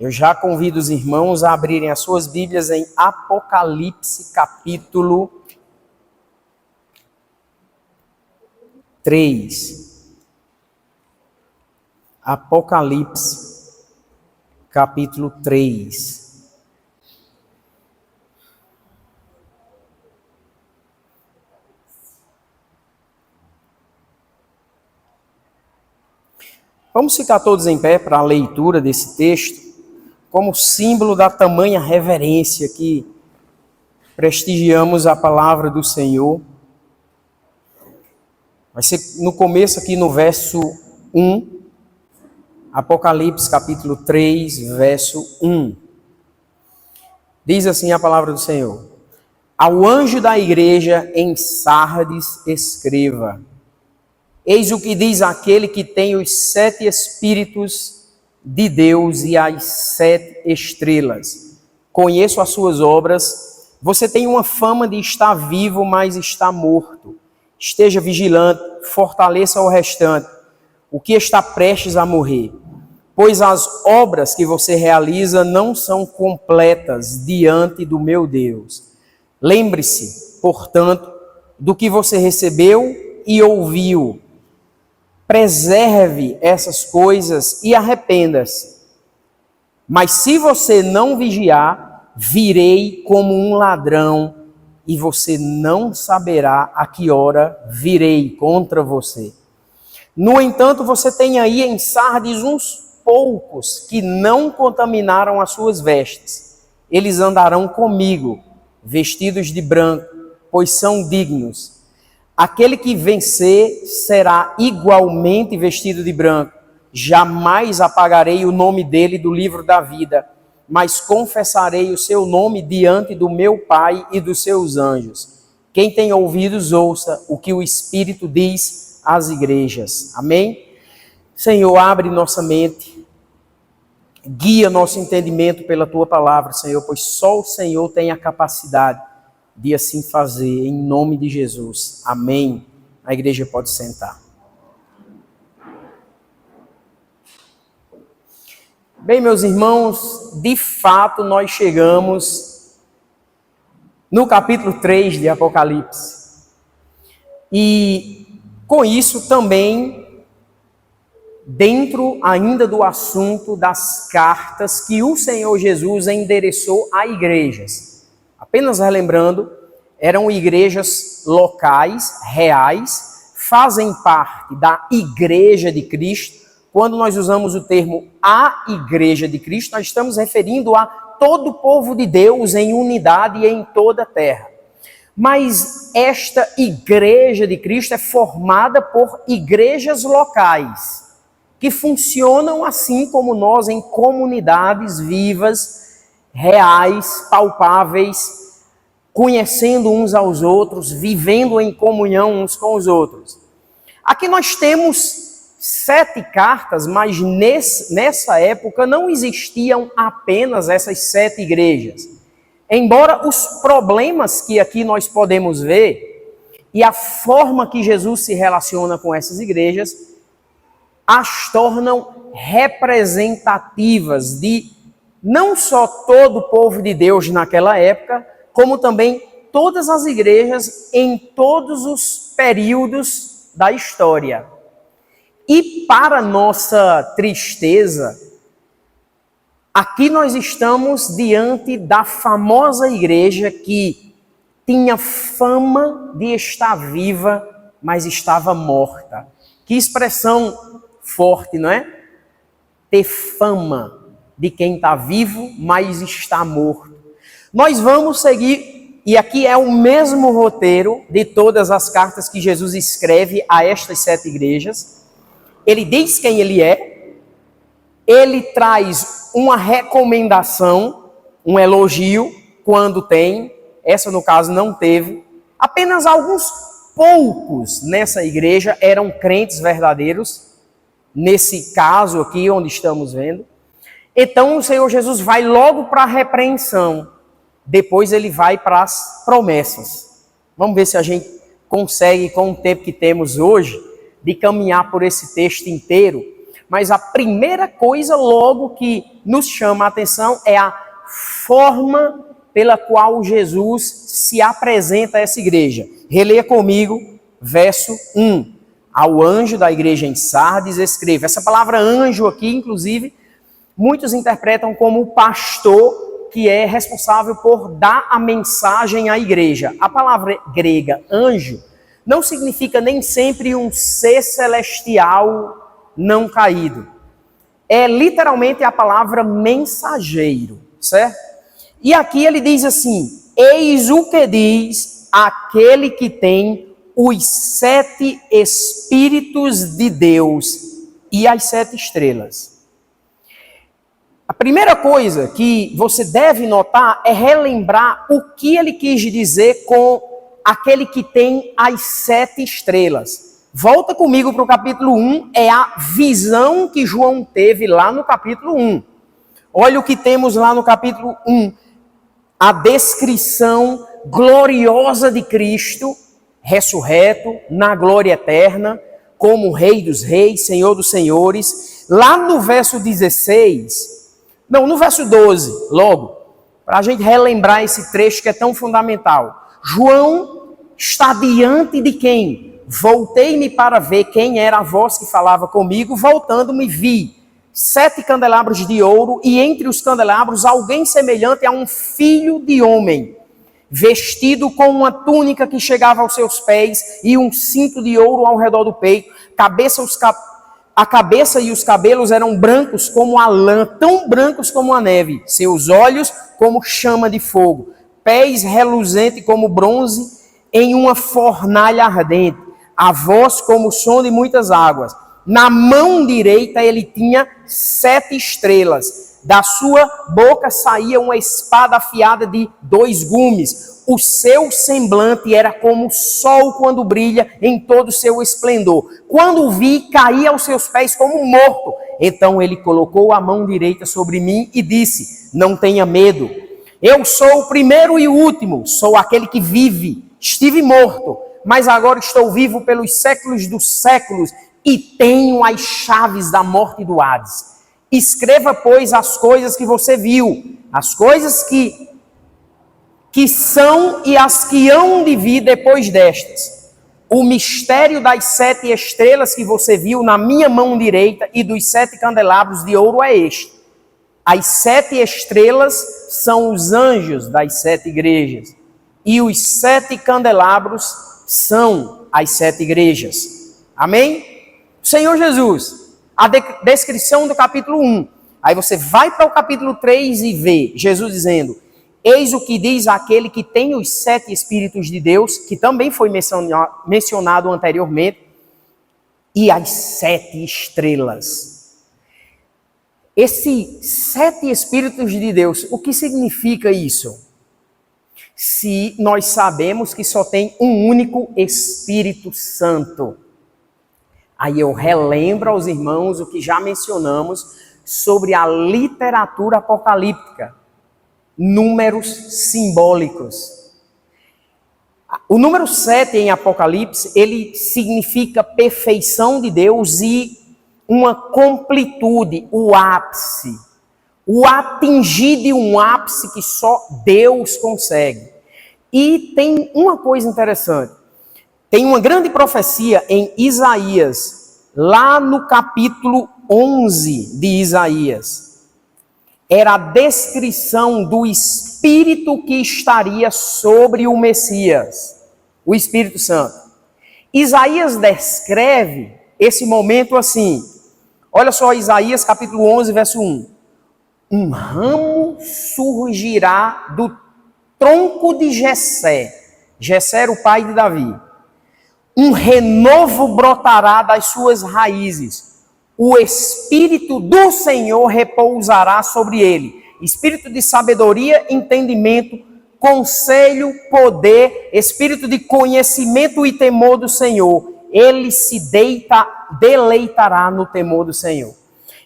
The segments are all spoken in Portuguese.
Eu já convido os irmãos a abrirem as suas Bíblias em Apocalipse, capítulo 3. Apocalipse, capítulo 3. Vamos ficar todos em pé para a leitura desse texto, como símbolo da tamanha reverência que prestigiamos a palavra do Senhor. Vai ser no começo aqui no verso 1, Apocalipse capítulo 3, verso 1. Diz assim a palavra do Senhor: Ao anjo da igreja em Sardes escreva: Eis o que diz aquele que tem os 7 Espíritos de Deus e as 7 estrelas. Conheço as suas obras. Você tem uma fama de estar vivo, mas está morto. Esteja vigilante, fortaleça o restante, o que está prestes a morrer. Pois as obras que você realiza não são completas diante do meu Deus. Lembre-se, portanto, do que você recebeu e ouviu. Preserve essas coisas e arrependa-se. Mas se você não vigiar, virei como um ladrão e você não saberá a que hora virei contra você. No entanto, você tem aí em Sardes uns poucos que não contaminaram as suas vestes. Eles andarão comigo, vestidos de branco, pois são dignos. Aquele que vencer será igualmente vestido de branco. Jamais apagarei o nome dele do livro da vida, mas confessarei o seu nome diante do meu Pai e dos seus anjos. Quem tem ouvidos, ouça o que o Espírito diz às igrejas. Amém? Senhor, abre nossa mente, guia nosso entendimento pela Tua palavra, Senhor, pois só o Senhor tem a capacidade de assim fazer, em nome de Jesus. Amém. A igreja pode sentar. Bem, meus irmãos, de fato nós chegamos no capítulo 3 de Apocalipse. E com isso também, dentro ainda do assunto das cartas que o Senhor Jesus endereçou a igrejas. Apenas relembrando, eram igrejas locais, reais, fazem parte da Igreja de Cristo. Quando nós usamos o termo a Igreja de Cristo, nós estamos referindo a todo o povo de Deus em unidade e em toda a terra. Mas esta Igreja de Cristo é formada por igrejas locais, que funcionam assim como nós em comunidades vivas, reais, palpáveis, conhecendo uns aos outros, vivendo em comunhão uns com os outros. Aqui nós temos 7 cartas, mas nessa época não existiam apenas essas 7 igrejas. Embora os problemas que aqui nós podemos ver e a forma que Jesus se relaciona com essas igrejas as tornam representativas de não só todo o povo de Deus naquela época, como também todas as igrejas em todos os períodos da história. E para nossa tristeza, aqui nós estamos diante da famosa igreja que tinha fama de estar viva, mas estava morta. Que expressão forte, não é? Ter fama de quem está vivo, mas está morto. Nós vamos seguir, e aqui é o mesmo roteiro de todas as cartas que Jesus escreve a estas 7 igrejas. Ele diz quem ele é, ele traz uma recomendação, um elogio, quando tem, essa no caso não teve. Apenas alguns poucos nessa igreja eram crentes verdadeiros, nesse caso aqui onde estamos vendo. Então o Senhor Jesus vai logo para a repreensão, depois ele vai para as promessas. Vamos ver se a gente consegue, com o tempo que temos hoje, de caminhar por esse texto inteiro, mas a primeira coisa logo que nos chama a atenção é a forma pela qual Jesus se apresenta a essa igreja. Releia comigo, verso 1. Ao anjo da igreja em Sardes escreva. Essa palavra anjo aqui, inclusive, muitos interpretam como o pastor que é responsável por dar a mensagem à igreja. A palavra grega anjo não significa nem sempre um ser celestial não caído. É literalmente a palavra mensageiro, certo? E aqui ele diz assim: eis o que diz aquele que tem os 7 Espíritos de Deus e as 7 estrelas. A primeira coisa que você deve notar é relembrar o que ele quis dizer com aquele que tem as 7 estrelas. Volta comigo para o capítulo 1, é a visão que João teve lá no capítulo 1. Olha o que temos lá no capítulo 1. A descrição gloriosa de Cristo, ressurreto, na glória eterna, como Rei dos Reis, Senhor dos Senhores. Lá no verso 16... Não, no verso 12, logo, para a gente relembrar esse trecho que é tão fundamental. João está diante de quem? Voltei-me para ver quem era a voz que falava comigo, voltando-me vi 7 candelabros de ouro, e entre os candelabros alguém semelhante a um filho de homem, vestido com uma túnica que chegava aos seus pés e um cinto de ouro ao redor do peito, a cabeça e os cabelos eram brancos como a lã, tão brancos como a neve. Seus olhos como chama de fogo. Pés reluzentes como bronze em uma fornalha ardente. A voz como o som de muitas águas. Na mão direita ele tinha 7 estrelas. Da sua boca saía uma espada afiada de 2 gumes. O seu semblante era como o sol quando brilha em todo o seu esplendor. Quando o vi, caí aos seus pés como morto. Então ele colocou a mão direita sobre mim e disse: não tenha medo. Eu sou o primeiro e o último. Sou aquele que vive. Estive morto, mas agora estou vivo pelos séculos dos séculos e tenho as chaves da morte e do Hades. Escreva, pois, as coisas que você viu, as coisas que são e as que hão de vir depois destas. O mistério das 7 estrelas que você viu na minha mão direita e dos 7 candelabros de ouro é este. As 7 estrelas são os anjos das 7 igrejas. E os 7 candelabros são as 7 igrejas. Amém? Senhor Jesus, a descrição do capítulo 1. Aí você vai para o capítulo 3 e vê Jesus dizendo: eis o que diz aquele que tem os 7 Espíritos de Deus, que também foi mencionado anteriormente, e as 7 estrelas. Esses 7 Espíritos de Deus, o que significa isso? Se nós sabemos que só tem um único Espírito Santo. Aí eu relembro aos irmãos o que já mencionamos sobre a literatura apocalíptica. Números simbólicos. O número 7 em Apocalipse, ele significa perfeição de Deus e uma completude, o ápice. O atingir de um ápice que só Deus consegue. E tem uma coisa interessante. Tem uma grande profecia em Isaías, lá no capítulo 11 de Isaías. Era a descrição do Espírito que estaria sobre o Messias, o Espírito Santo. Isaías descreve esse momento assim. Olha só Isaías capítulo 11, verso 1. Um ramo surgirá do tronco de Jessé. Jessé era o pai de Davi. Um renovo brotará das suas raízes. O Espírito do Senhor repousará sobre ele. Espírito de sabedoria, entendimento, conselho, poder, espírito de conhecimento e temor do Senhor. Ele se deleitará no temor do Senhor.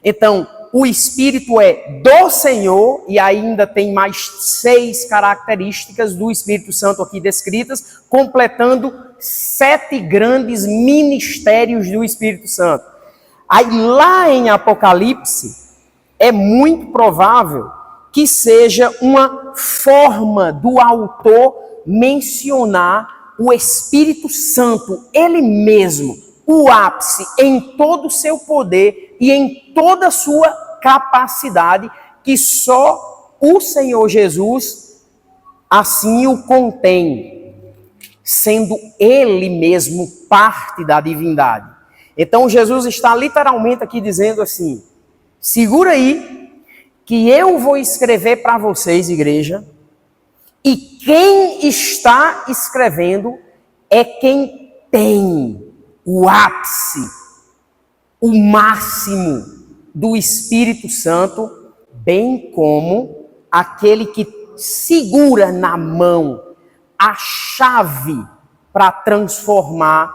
Então, o Espírito é do Senhor, e ainda tem mais 6 características do Espírito Santo aqui descritas, completando 7 grandes ministérios do Espírito Santo. Aí lá em Apocalipse, é muito provável que seja uma forma do autor mencionar o Espírito Santo, ele mesmo, o ápice em todo o seu poder e em toda a sua capacidade, que só o Senhor Jesus assim o contém, sendo ele mesmo parte da divindade. Então Jesus está literalmente aqui dizendo assim: segura aí, que eu vou escrever para vocês, igreja, e quem está escrevendo é quem tem o ápice, o máximo do Espírito Santo, bem como aquele que segura na mão a chave para transformar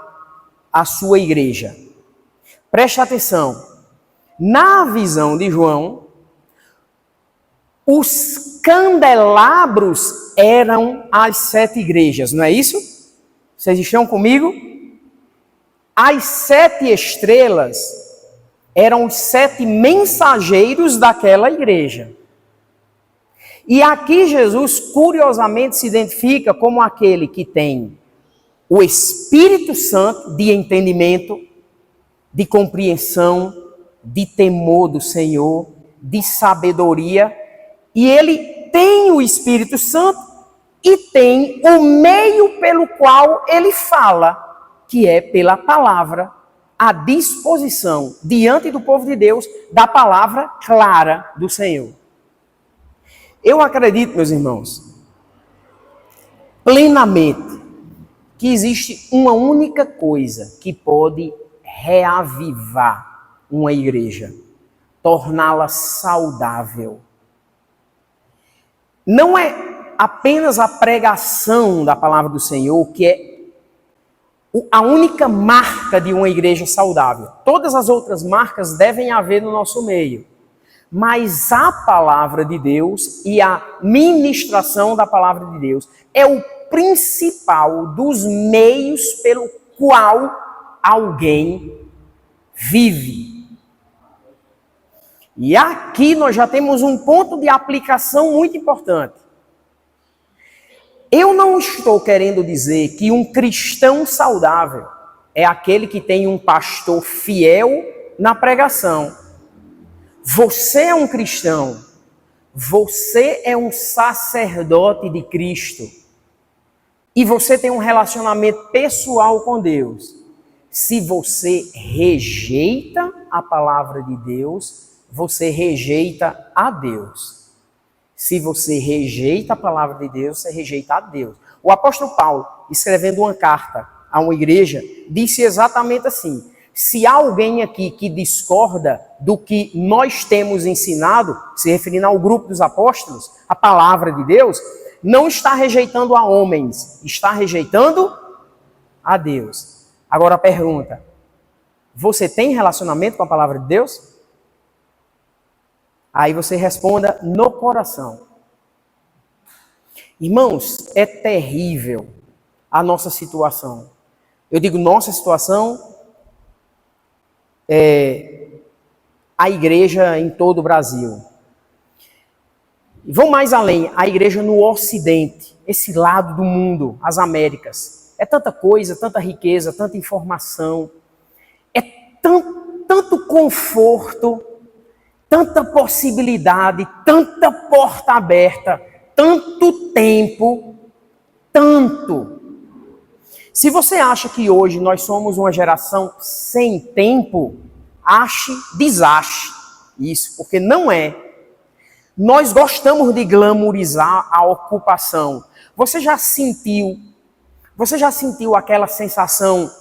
a sua igreja. Preste atenção, na visão de João, os candelabros eram as 7 igrejas, não é isso? Vocês estão comigo? As 7 estrelas eram os 7 mensageiros daquela igreja. E aqui Jesus, curiosamente, se identifica como aquele que tem o Espírito Santo de entendimento, de compreensão, de temor do Senhor, de sabedoria. E ele tem o Espírito Santo e tem o meio pelo qual ele fala, que é pela palavra, à disposição, diante do povo de Deus, da palavra clara do Senhor. Eu acredito, meus irmãos, plenamente, que existe uma única coisa que pode reavivar uma igreja, torná-la saudável. Não é apenas a pregação da palavra do Senhor que é a única marca de uma igreja saudável. Todas as outras marcas devem haver no nosso meio. Mas a palavra de Deus e a ministração da palavra de Deus é o principal dos meios pelo qual alguém vive. E aqui nós já temos um ponto de aplicação muito importante. Eu não estou querendo dizer que um cristão saudável é aquele que tem um pastor fiel na pregação. Você é um cristão, você é um sacerdote de Cristo e você tem um relacionamento pessoal com Deus. Se você rejeita a palavra de Deus, você rejeita a Deus. Se você rejeita a palavra de Deus, você rejeita a Deus. O apóstolo Paulo, escrevendo uma carta a uma igreja, disse exatamente assim: se há alguém aqui que discorda do que nós temos ensinado, se referindo ao grupo dos apóstolos, a palavra de Deus, não está rejeitando a homens, está rejeitando a Deus. Agora a pergunta: você tem relacionamento com a palavra de Deus? Aí você responda no coração. Irmãos, é terrível a nossa situação. Eu digo nossa situação, a igreja em todo o Brasil. E vão mais além, a igreja no Ocidente, esse lado do mundo, as Américas. É tanta coisa, tanta riqueza, tanta informação, é tanto conforto, tanta possibilidade, tanta porta aberta, tanto tempo, tanto. Se você acha que hoje nós somos uma geração sem tempo, desache isso, porque não é. Nós gostamos de glamourizar a ocupação. Você já sentiu aquela sensação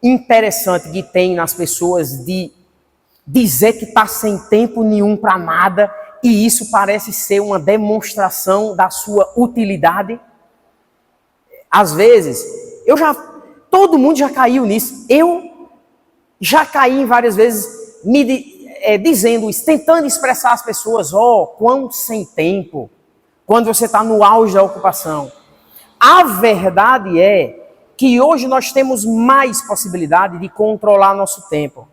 interessante que tem nas pessoas de dizer que está sem tempo nenhum para nada, e isso parece ser uma demonstração da sua utilidade? Às vezes, todo mundo já caiu nisso. Eu já caí várias vezes dizendo isso, tentando expressar às pessoas: quão sem tempo, quando você está no auge da ocupação. A verdade é que hoje nós temos mais possibilidade de controlar nosso tempo.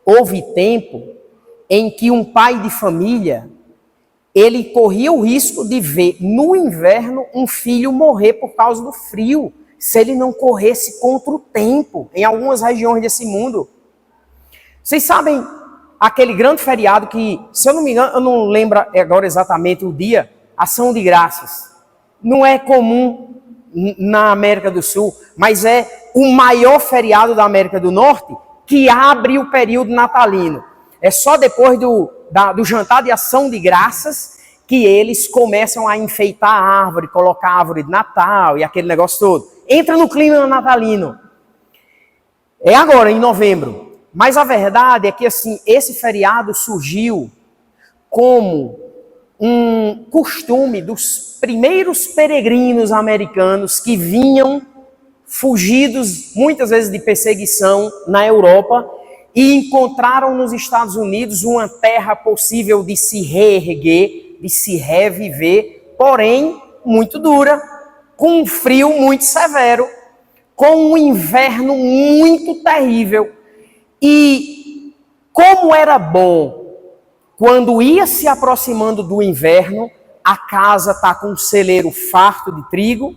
houve tempo em que um pai de família, ele corria o risco de ver no inverno um filho morrer por causa do frio, se ele não corresse contra o tempo, em algumas regiões desse mundo. Vocês sabem aquele grande feriado que, se eu não me engano, eu não lembro agora exatamente o dia, Ação de Graças. Não é comum na América do Sul, mas é o maior feriado da América do Norte que abre o período natalino. É só depois do jantar de Ação de Graças que eles começam a enfeitar a árvore, colocar a árvore de Natal e aquele negócio todo. Entra no clima natalino. É agora, em novembro. Mas a verdade é que assim, esse feriado surgiu como um costume dos primeiros peregrinos americanos que vinham fugidos, muitas vezes de perseguição, na Europa, e encontraram nos Estados Unidos uma terra possível de se reerguer, de se reviver, porém muito dura, com um frio muito severo, com um inverno muito terrível. E como era bom, quando ia se aproximando do inverno, a casa está com um celeiro farto de trigo,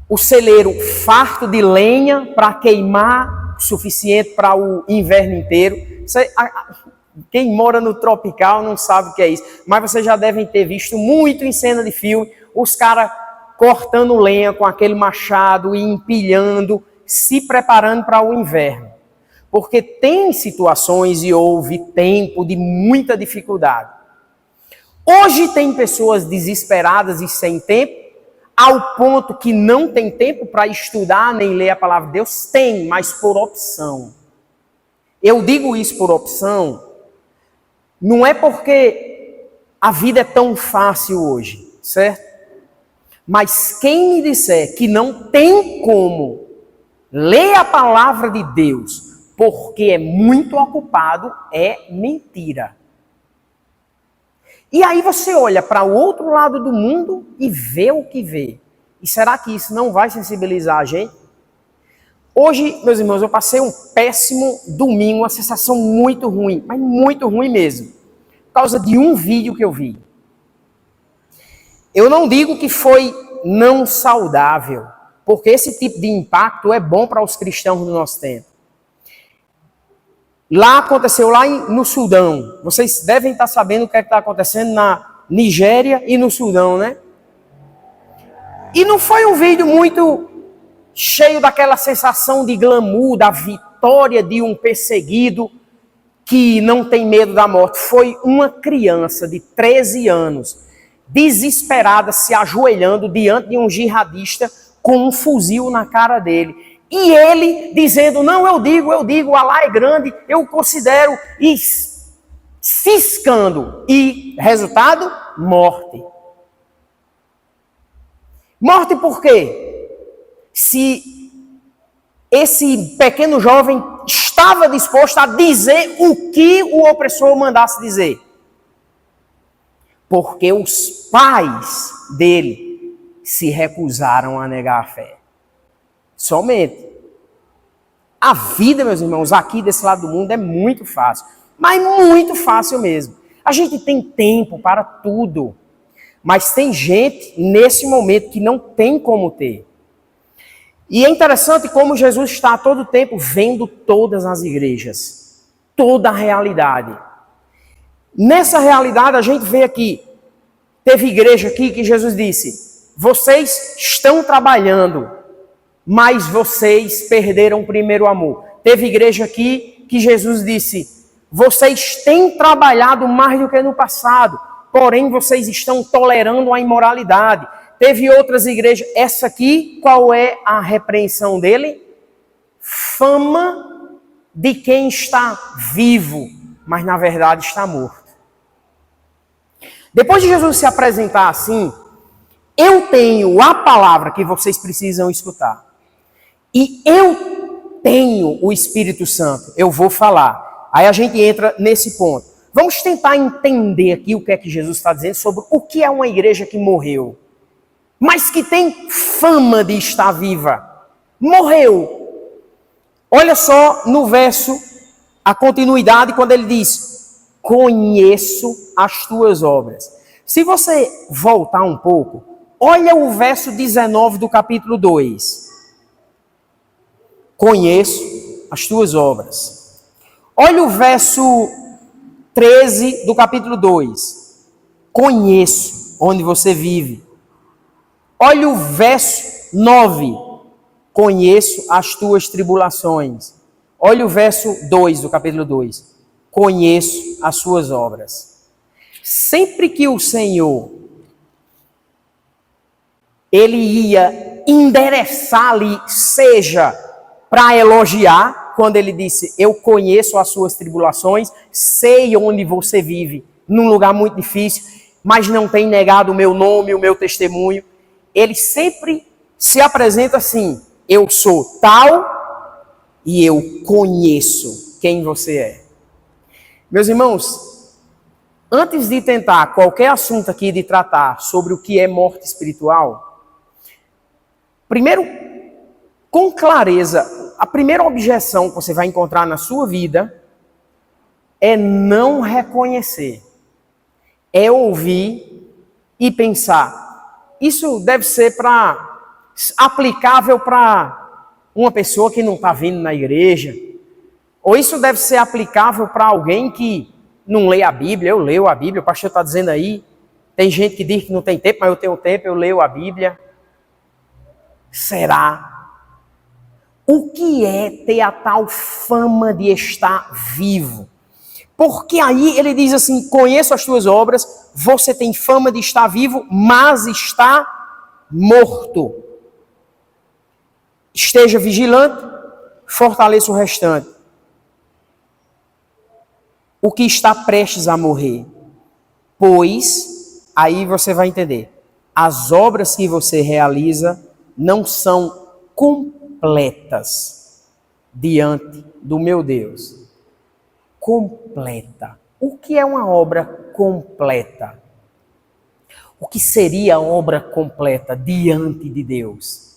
o celeiro farto de lenha para queimar o suficiente para o inverno inteiro. Quem mora no tropical não sabe o que é isso, mas vocês já devem ter visto muito em cena de filme, os caras cortando lenha com aquele machado e empilhando, se preparando para o inverno. Porque tem situações e houve tempo de muita dificuldade. Hoje tem pessoas desesperadas e sem tempo, ao ponto que não tem tempo para estudar nem ler a palavra de Deus. Tem, mas por opção. Eu digo isso por opção, não é porque a vida é tão fácil hoje, certo? Mas quem me disser que não tem como ler a palavra de Deus porque é muito ocupado, é mentira. E aí você olha para o outro lado do mundo e vê o que vê. E será que isso não vai sensibilizar a gente? Hoje, meus irmãos, eu passei um péssimo domingo, uma sensação muito ruim, mas muito ruim mesmo, por causa de um vídeo que eu vi. Eu não digo que foi não saudável, porque esse tipo de impacto é bom para os cristãos do nosso tempo. Lá aconteceu, no Sudão. Vocês devem estar sabendo o que está acontecendo na Nigéria e no Sudão, né? E não foi um vídeo muito cheio daquela sensação de glamour, da vitória de um perseguido que não tem medo da morte. Foi uma criança de 13 anos, desesperada, se ajoelhando diante de um jihadista com um fuzil na cara dele. E ele dizendo, não, eu digo, Alá é grande, eu considero, e ciscando. E resultado? Morte. Morte por quê? Se esse pequeno jovem estava disposto a dizer o que o opressor mandasse dizer. Porque os pais dele se recusaram a negar a fé. Somente. A vida, meus irmãos, aqui desse lado do mundo é muito fácil. Mas muito fácil mesmo. A gente tem tempo para tudo. Mas tem gente nesse momento que não tem como ter. E é interessante como Jesus está a todo tempo vendo todas as igrejas. Toda a realidade. Nessa realidade a gente vê aqui. Teve igreja aqui que Jesus disse, vocês estão trabalhando, mas vocês perderam o primeiro amor. Teve igreja aqui que Jesus disse, vocês têm trabalhado mais do que no passado, porém vocês estão tolerando a imoralidade. Teve outras igrejas, essa aqui, qual é a repreensão dele? Fama de quem está vivo, mas na verdade está morto. Depois de Jesus se apresentar assim, eu tenho a palavra que vocês precisam escutar. E eu tenho o Espírito Santo, eu vou falar. Aí a gente entra nesse ponto. Vamos tentar entender aqui o que é que Jesus está dizendo sobre o que é uma igreja que morreu, mas que tem fama de estar viva. morreu. Olha só no verso, a continuidade, quando ele diz: conheço as tuas obras. Se você voltar um pouco, olha o verso 19 do capítulo 2. Conheço as tuas obras. Olha o verso 13 do capítulo 2. Conheço onde você vive. Olha o verso 9. Conheço as tuas tribulações. Olha o verso 2 do capítulo 2. Conheço as suas obras. Sempre que o Senhor, ele ia endereçar ali, seja para elogiar, quando ele disse: eu conheço as suas tribulações, sei onde você vive, num lugar muito difícil, mas não tem negado o meu nome, o meu testemunho. Ele sempre se apresenta assim: eu sou tal e eu conheço quem você é. Meus irmãos, antes de tentar qualquer assunto aqui de tratar sobre o que é morte espiritual, primeiro, com clareza, a primeira objeção que você vai encontrar na sua vida é não reconhecer, é ouvir e pensar: isso deve ser aplicável para uma pessoa que não está vindo na igreja, ou isso deve ser aplicável para alguém que não lê a Bíblia. Eu leio a Bíblia, o pastor está dizendo aí. Tem gente que diz que não tem tempo, mas eu tenho tempo, eu leio a Bíblia. Será? O que é ter a tal fama de estar vivo? Porque aí ele diz assim: conheço as tuas obras, você tem fama de estar vivo, mas está morto. Esteja vigilante, fortaleça o restante. O que está prestes a morrer. Pois, aí você vai entender, as obras que você realiza não são completas diante do meu Deus. Completa. O que é uma obra completa? O que seria a obra completa diante de Deus?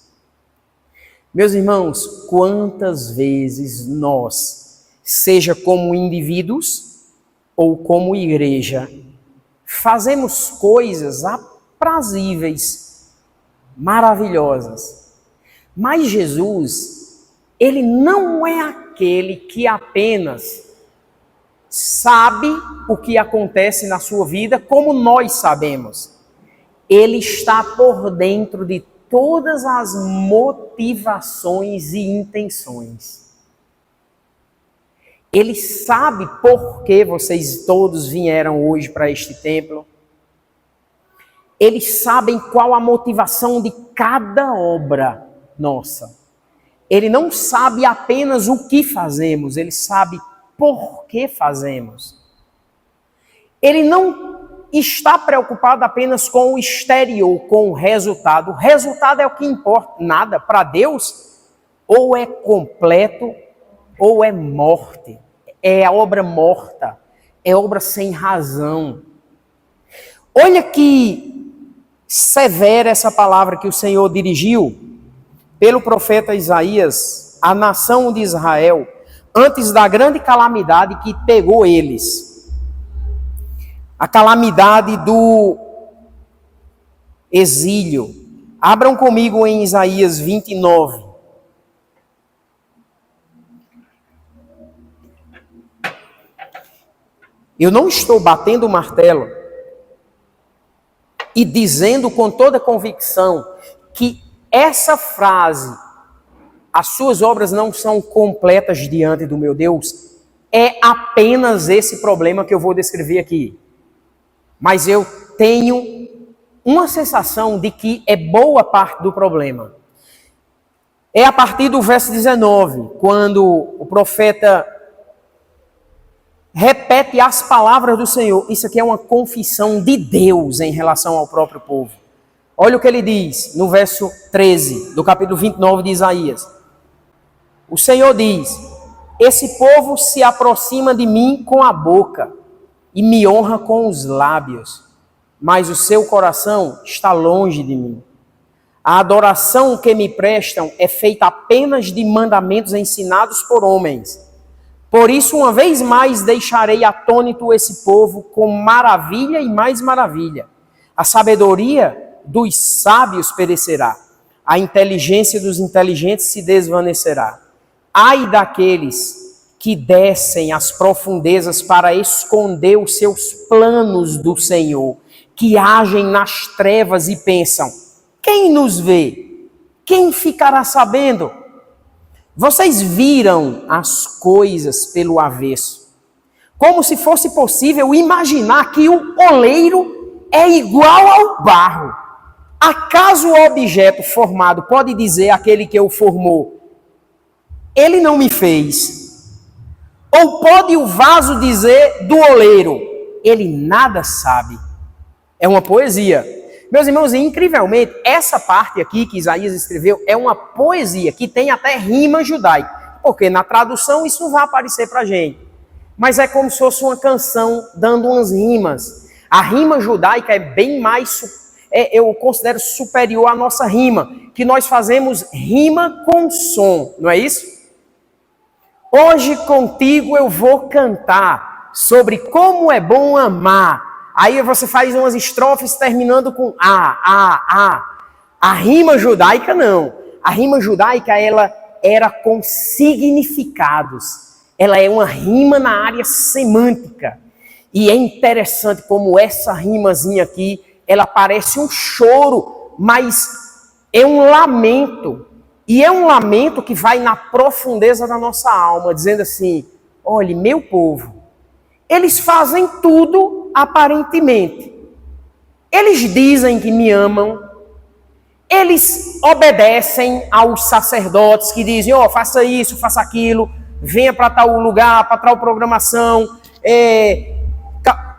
Meus irmãos, quantas vezes nós, seja como indivíduos ou como igreja, fazemos coisas aprazíveis, maravilhosas. Mas Jesus, ele não é aquele que apenas sabe o que acontece na sua vida, como nós sabemos. Ele está por dentro de todas as motivações e intenções. Ele sabe por que vocês todos vieram hoje para este templo. Eles sabem qual a motivação de cada obra nossa. Ele não sabe apenas o que fazemos, ele sabe por que fazemos. Ele não está preocupado apenas com o exterior, com o resultado. O resultado é o que importa. Nada. Para Deus, ou é completo, ou é morte. É obra morta. É obra sem razão. Olha que severa essa palavra que o Senhor dirigiu pelo profeta Isaías à nação de Israel, antes da grande calamidade que pegou eles. A calamidade do exílio. Abram comigo em Isaías 29. Eu não estou batendo o martelo e dizendo com toda convicção que essa frase, as suas obras não são completas diante do meu Deus, é apenas esse problema que eu vou descrever aqui. Mas eu tenho uma sensação de que é boa parte do problema. É a partir do verso 19, quando o profeta repete as palavras do Senhor. Isso aqui é uma confissão de Deus em relação ao próprio povo. Olha o que ele diz no verso 13 do capítulo 29 de Isaías. O Senhor diz: esse povo se aproxima de mim com a boca e me honra com os lábios, mas o seu coração está longe de mim. A adoração que me prestam é feita apenas de mandamentos ensinados por homens. Por isso, uma vez mais, deixarei atônito esse povo com maravilha e mais maravilha. A sabedoria dos sábios perecerá. A inteligência dos inteligentes se desvanecerá. Ai daqueles que descem às profundezas para esconder os seus planos do Senhor, que agem nas trevas e pensam: quem nos vê? Quem ficará sabendo? Vocês viram as coisas pelo avesso, como se fosse possível imaginar que o oleiro é igual ao barro. Acaso o objeto formado pode dizer àquele que o formou: ele não me fez? Ou pode o vaso dizer do oleiro: ele nada sabe? É uma poesia. Meus irmãos, incrivelmente, essa parte aqui que Isaías escreveu é uma poesia que tem até rima judaica, porque na tradução isso não vai aparecer para a gente. Mas é como se fosse uma canção dando umas rimas. A rima judaica é bem mais, eu considero superior à nossa rima, que nós fazemos rima com som, não é isso? Hoje contigo eu vou cantar sobre como é bom amar. Aí você faz umas estrofes terminando com a. A rima judaica não. A rima judaica, ela era com significados. Ela é uma rima na área semântica. E é interessante como essa rimazinha aqui, ela parece um choro, mas é um lamento. E é um lamento que vai na profundeza da nossa alma, dizendo assim: olhe, meu povo, eles fazem tudo aparentemente. Eles dizem que me amam. Eles obedecem aos sacerdotes que dizem: ó, faça isso, faça aquilo, venha para tal lugar, para tal programação,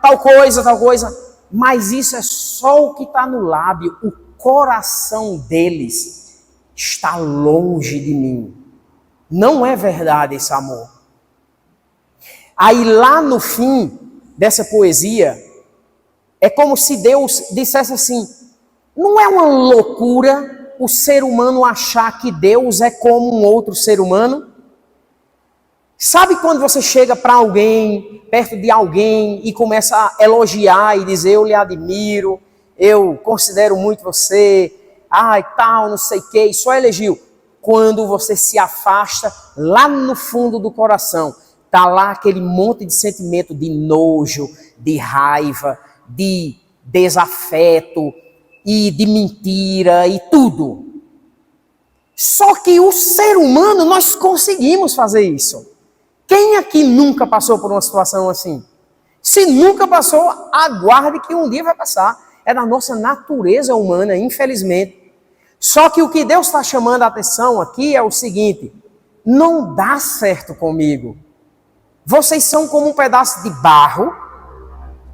tal coisa. Mas isso é só o que está no lábio. O coração deles está longe de mim. Não é verdade esse amor. Aí lá no fim dessa poesia, é como se Deus dissesse assim: não é uma loucura o ser humano achar que Deus é como um outro ser humano? Sabe quando você chega para alguém, perto de alguém, e começa a elogiar e dizer: eu lhe admiro, eu considero muito você, tal, não sei o quê, e só elogio. Quando você se afasta, lá no fundo do coração, está lá aquele monte de sentimento de nojo, de raiva, de desafeto e de mentira e tudo. Só que o ser humano, nós conseguimos fazer isso. Quem aqui nunca passou por uma situação assim? Se nunca passou, aguarde que um dia vai passar. É da nossa natureza humana, infelizmente. Só que o que Deus está chamando a atenção aqui é o seguinte: não dá certo comigo. Vocês são como um pedaço de barro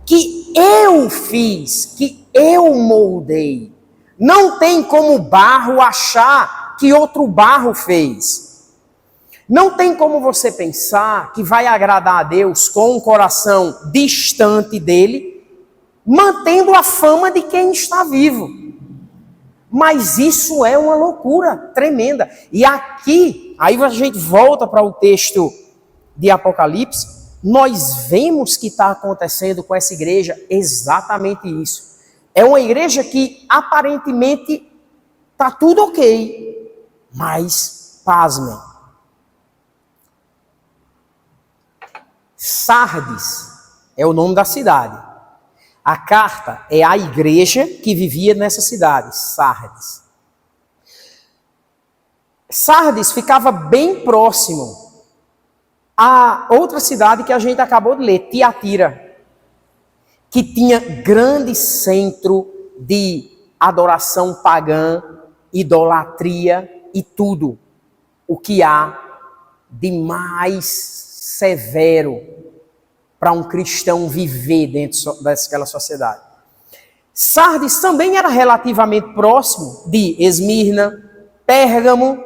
que eu fiz, que eu moldei. Não tem como barro achar que outro barro fez. Não tem como você pensar que vai agradar a Deus com um coração distante dele, mantendo a fama de quem está vivo. Mas isso é uma loucura tremenda. E aqui, aí a gente volta para o texto de Apocalipse, nós vemos que está acontecendo com essa igreja exatamente isso. É uma igreja que aparentemente está tudo ok, mas pasmem. Sardes é o nome da cidade. A carta é a igreja que vivia nessa cidade, Sardes. Sardes ficava bem próximo a outra cidade que a gente acabou de ler, Tiatira, que tinha grande centro de adoração pagã, idolatria e tudo o que há de mais severo para um cristão viver dentro daquela sociedade. Sardes também era relativamente próximo de Esmirna, Pérgamo,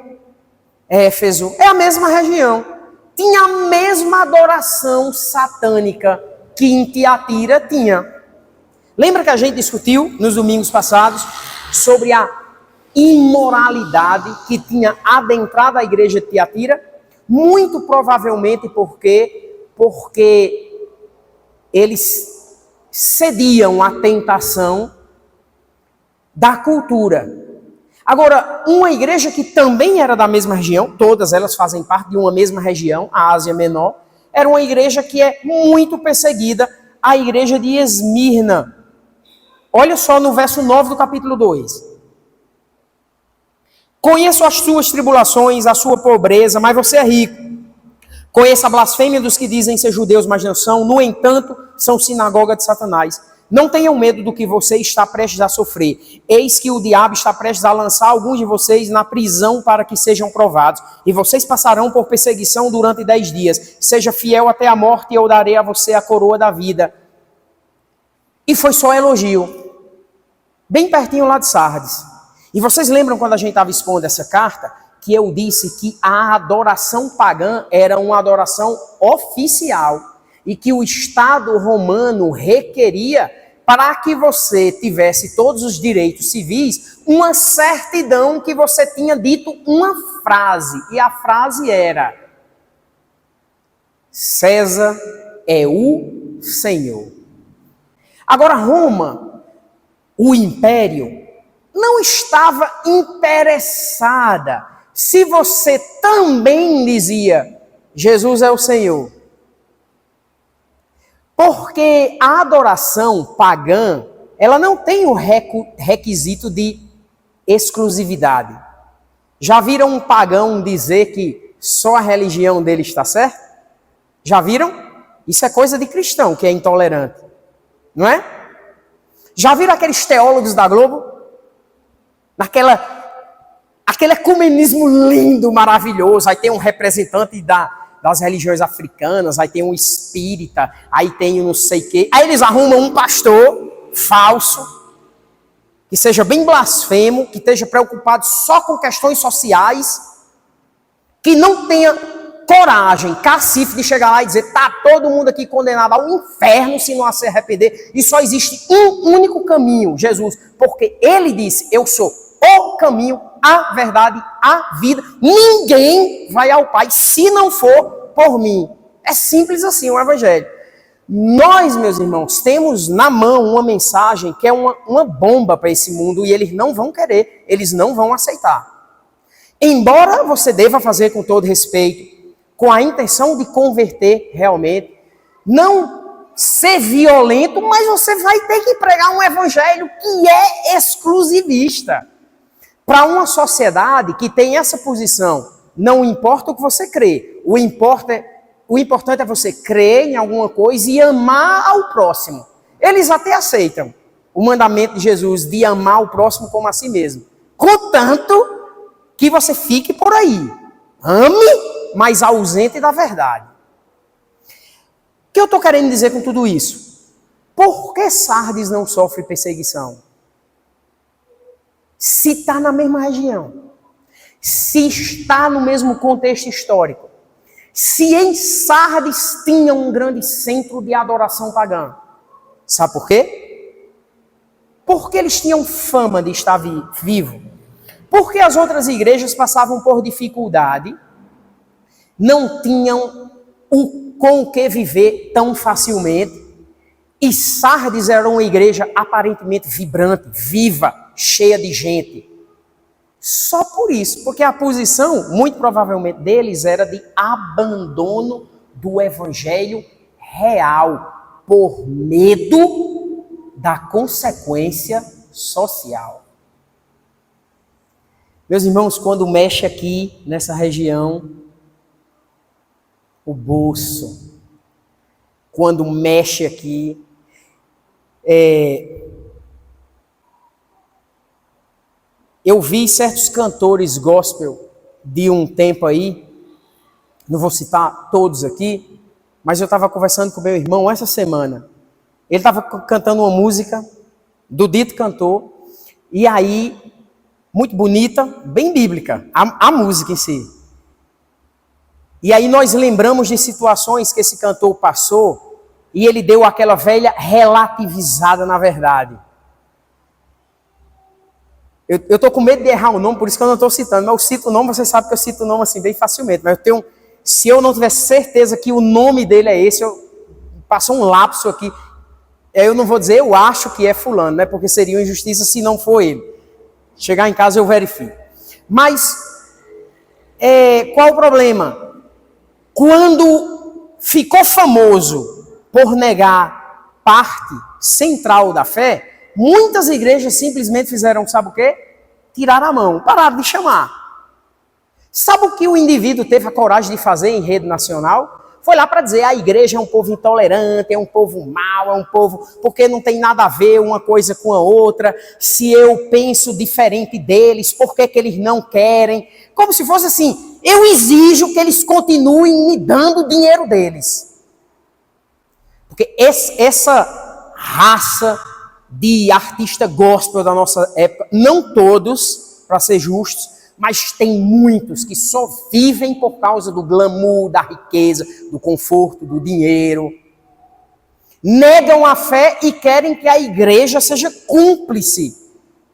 Éfeso, é a mesma região. Tinha a mesma adoração satânica que em Tiatira tinha. Lembra que a gente discutiu nos domingos passados sobre a imoralidade que tinha adentrado a igreja de Tiatira, muito provavelmente porque eles cediam à tentação da cultura. Agora, uma igreja que também era da mesma região, todas elas fazem parte de uma mesma região, a Ásia Menor, era uma igreja que é muito perseguida, a igreja de Esmirna. Olha só no verso 9 do capítulo 2. Conheço as suas tribulações, a sua pobreza, mas você é rico. Conheço a blasfêmia dos que dizem ser judeus, mas não são. No entanto, são sinagoga de Satanás. Não tenham medo do que você está prestes a sofrer. Eis que o diabo está prestes a lançar alguns de vocês na prisão para que sejam provados. E vocês passarão por perseguição durante 10 dias. Seja fiel até a morte e eu darei a você a coroa da vida. E foi só elogio. Bem pertinho lá de Sardes. E vocês lembram quando a gente estava expondo essa carta? Que eu disse que a adoração pagã era uma adoração oficial. E que o Estado romano requeria, para que você tivesse todos os direitos civis, uma certidão que você tinha dito uma frase. E a frase era: César é o Senhor. Agora, Roma, o império, não estava interessada se você também dizia Jesus é o Senhor. Porque a adoração pagã, ela não tem o requisito de exclusividade. Já viram um pagão dizer que só a religião dele está certa? Já viram? Isso é coisa de cristão, que é intolerante. Não é? Já viram aqueles teólogos da Globo? Aquele ecumenismo lindo, maravilhoso. Aí tem um representante das religiões africanas, aí tem um espírita, aí tem um não sei o quê. Aí eles arrumam um pastor falso, que seja bem blasfemo, que esteja preocupado só com questões sociais, que não tenha coragem, cacife de chegar lá e dizer: tá todo mundo aqui condenado ao inferno se não se arrepender, e só existe um único caminho, Jesus, porque ele disse: eu sou o caminho, a verdade, a vida. Ninguém vai ao Pai se não for por mim. É simples assim o Evangelho. Nós, meus irmãos, temos na mão uma mensagem que é uma bomba para esse mundo e eles não vão querer, eles não vão aceitar. Embora você deva fazer com todo respeito, com a intenção de converter realmente, não ser violento, mas você vai ter que pregar um Evangelho que é exclusivista. Para uma sociedade que tem essa posição, não importa o que você crê, o importante é você crer em alguma coisa e amar ao próximo. Eles até aceitam o mandamento de Jesus de amar o próximo como a si mesmo. Contanto que você fique por aí. Ame, mas ausente da verdade. O que eu estou querendo dizer com tudo isso? Por que Sardes não sofre perseguição? Se está na mesma região, se está no mesmo contexto histórico, se em Sardes tinha um grande centro de adoração pagã. Sabe por quê? Porque eles tinham fama de estar vivo. Porque as outras igrejas passavam por dificuldade, não tinham com o que viver tão facilmente, e Sardes era uma igreja aparentemente vibrante, viva, cheia de gente. Só por isso, porque a posição, muito provavelmente, deles era de abandono do evangelho real, por medo da consequência social. Meus irmãos, quando mexe aqui, nessa região, o bolso, quando mexe aqui, eu vi certos cantores gospel de um tempo aí, não vou citar todos aqui, mas eu estava conversando com meu irmão essa semana. Ele estava cantando uma música do dito cantor, e aí, muito bonita, bem bíblica, a música em si. E aí nós lembramos de situações que esse cantor passou, e ele deu aquela velha relativizada na verdade. Eu estou com medo de errar o nome, por isso que eu não estou citando. Mas eu cito o nome, você sabe que eu cito o nome assim bem facilmente. Mas se eu não tiver certeza que o nome dele é esse, passou um lapso aqui. Eu não vou dizer eu acho que é fulano, né? Porque seria uma injustiça se não for ele. Chegar em casa eu verifico. Mas, qual o problema? Quando ficou famoso por negar parte central da fé, muitas igrejas simplesmente fizeram, sabe o quê? Tiraram a mão, pararam de chamar. Sabe o que o indivíduo teve a coragem de fazer em rede nacional? Foi lá para dizer, a igreja é um povo intolerante, é um povo mau, é um povo... Porque não tem nada a ver uma coisa com a outra. Se eu penso diferente deles, por que eles não querem? Como se fosse assim, eu exijo que eles continuem me dando o dinheiro deles. Porque essa raça de artista gospel da nossa época, não todos, para ser justos, mas tem muitos que só vivem por causa do glamour, da riqueza, do conforto, do dinheiro. Negam a fé e querem que a igreja seja cúmplice.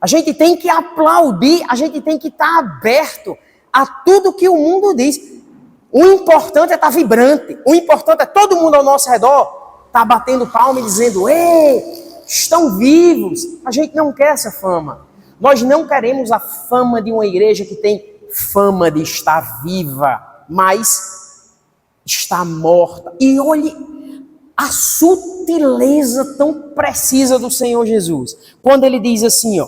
A gente tem que aplaudir, a gente tem que estar aberto a tudo que o mundo diz. O importante é estar vibrante. O importante é todo mundo ao nosso redor estar batendo palma e dizendo, ei, estão vivos. A gente não quer essa fama. Nós não queremos a fama de uma igreja que tem fama de estar viva, mas está morta. E olhe a sutileza tão precisa do Senhor Jesus. Quando ele diz assim, ó,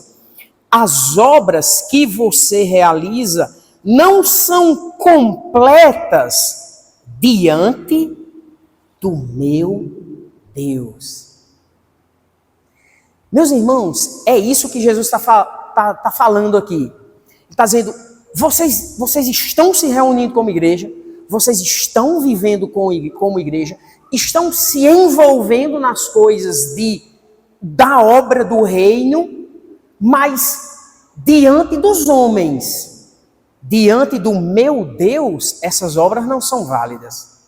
as obras que você realiza não são completas diante do meu Deus. Meus irmãos, é isso que Jesus está falando aqui. Ele está dizendo, vocês estão se reunindo como igreja, vocês estão vivendo como igreja, estão se envolvendo nas coisas da obra do reino, mas diante dos homens, diante do meu Deus, essas obras não são válidas.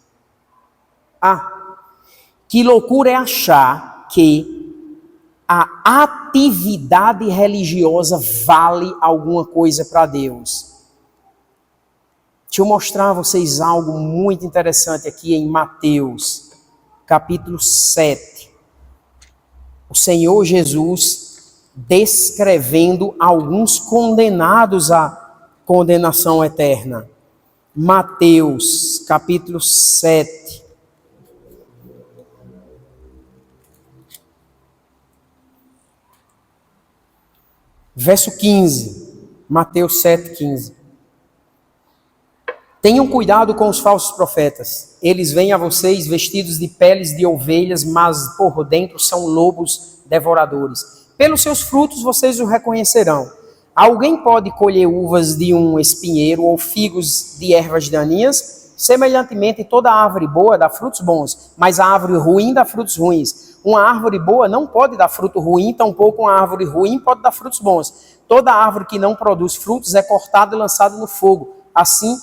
Que loucura é achar que a atividade religiosa vale alguma coisa para Deus. Deixa eu mostrar a vocês algo muito interessante aqui em Mateus, capítulo 7. O Senhor Jesus descrevendo alguns condenados à condenação eterna. Mateus, capítulo 7. Verso 15, Mateus 7, 15. Tenham cuidado com os falsos profetas. Eles vêm a vocês vestidos de peles de ovelhas, mas por dentro são lobos devoradores. Pelos seus frutos vocês o reconhecerão. Alguém pode colher uvas de um espinheiro ou figos de ervas daninhas? Semelhantemente, toda árvore boa dá frutos bons, mas a árvore ruim dá frutos ruins. Uma árvore boa não pode dar fruto ruim, tampouco uma árvore ruim pode dar frutos bons. Toda árvore que não produz frutos é cortada e lançada no fogo. Assim,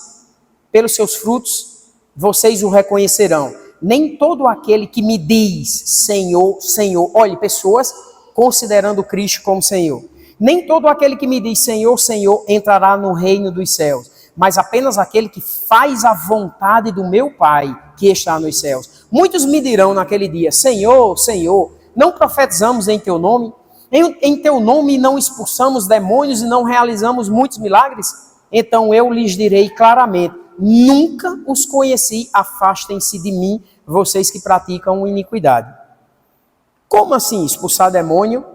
pelos seus frutos, vocês o reconhecerão. Nem todo aquele que me diz, Senhor, Senhor, olhe, pessoas considerando Cristo como Senhor. Nem todo aquele que me diz, Senhor, Senhor, entrará no reino dos céus, mas apenas aquele que faz a vontade do meu Pai, que está nos céus. Muitos me dirão naquele dia, Senhor, Senhor, não profetizamos em teu nome? Em teu nome não expulsamos demônios e não realizamos muitos milagres? Então eu lhes direi claramente, nunca os conheci, afastem-se de mim, vocês que praticam iniquidade. Como assim expulsar demônio?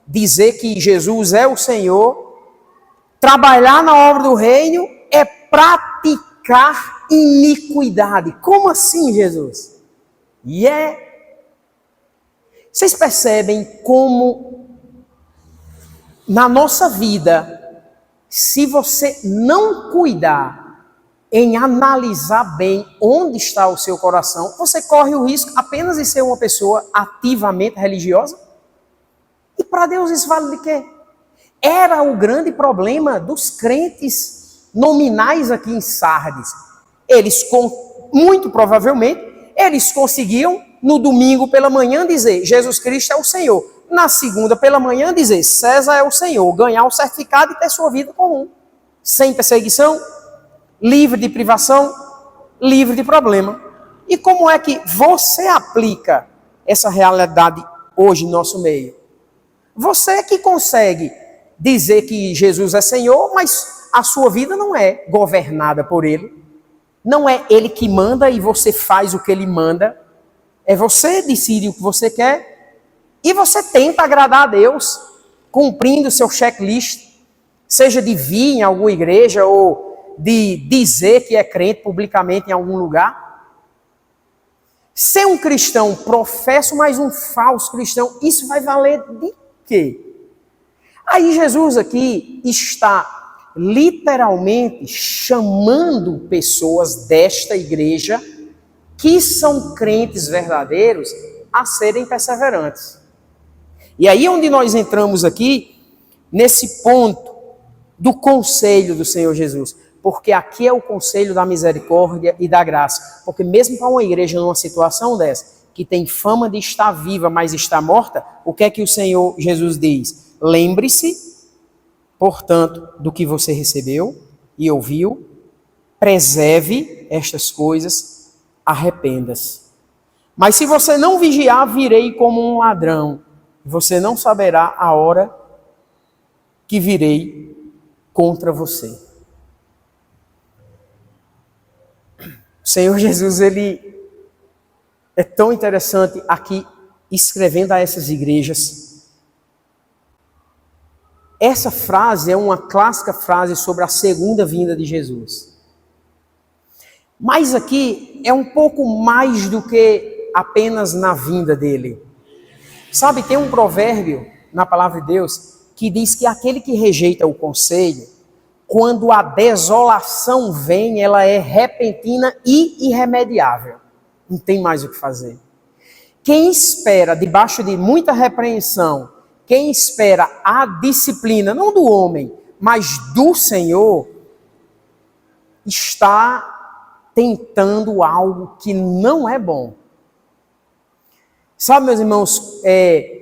Dizer que Jesus é o Senhor, trabalhar na obra do reino é praticar iniquidade. Como assim, Jesus? Vocês percebem como na nossa vida, se você não cuidar em analisar bem onde está o seu coração, você corre o risco apenas de ser uma pessoa ativamente religiosa? E para Deus isso vale de quê? Era o grande problema dos crentes nominais aqui em Sardes. Muito provavelmente, eles conseguiam no domingo pela manhã dizer, Jesus Cristo é o Senhor. na segunda pela manhã dizer César é o Senhor, ganhar o certificado e ter sua vida comum, sem perseguição, livre de privação, livre de problema. E como é que você aplica essa realidade hoje no nosso meio? Você que consegue dizer que Jesus é Senhor, mas a sua vida não é governada por Ele. Não é Ele que manda e você faz o que Ele manda. É você que decide o que você quer e você tenta agradar a Deus, cumprindo o seu checklist, seja de vir em alguma igreja ou de dizer que é crente publicamente em algum lugar. Ser um cristão professo, mas um falso cristão, isso vai valer de quê? Aí Jesus aqui está literalmente chamando pessoas desta igreja que são crentes verdadeiros a serem perseverantes. E aí é onde nós entramos aqui, nesse ponto do conselho do Senhor Jesus. Porque aqui é o conselho da misericórdia e da graça. Porque mesmo para uma igreja numa situação dessa, que tem fama de estar viva, mas está morta, o que é que o Senhor Jesus diz? Lembre-se, portanto, do que você recebeu e ouviu, preserve estas coisas, arrependa-se. Mas se você não vigiar, virei como um ladrão. Você não saberá a hora que virei contra você. O Senhor Jesus, ele é tão interessante aqui escrevendo a essas igrejas. Essa frase é uma clássica frase sobre a segunda vinda de Jesus. Mas aqui é um pouco mais do que apenas na vinda dele. Sabe, tem um provérbio na palavra de Deus que diz que aquele que rejeita o conselho, quando a desolação vem, ela é repentina e irremediável. Não tem mais o que fazer. Quem espera debaixo de muita repreensão, quem espera a disciplina, não do homem, mas do Senhor, está tentando algo que não é bom. Sabe, meus irmãos, é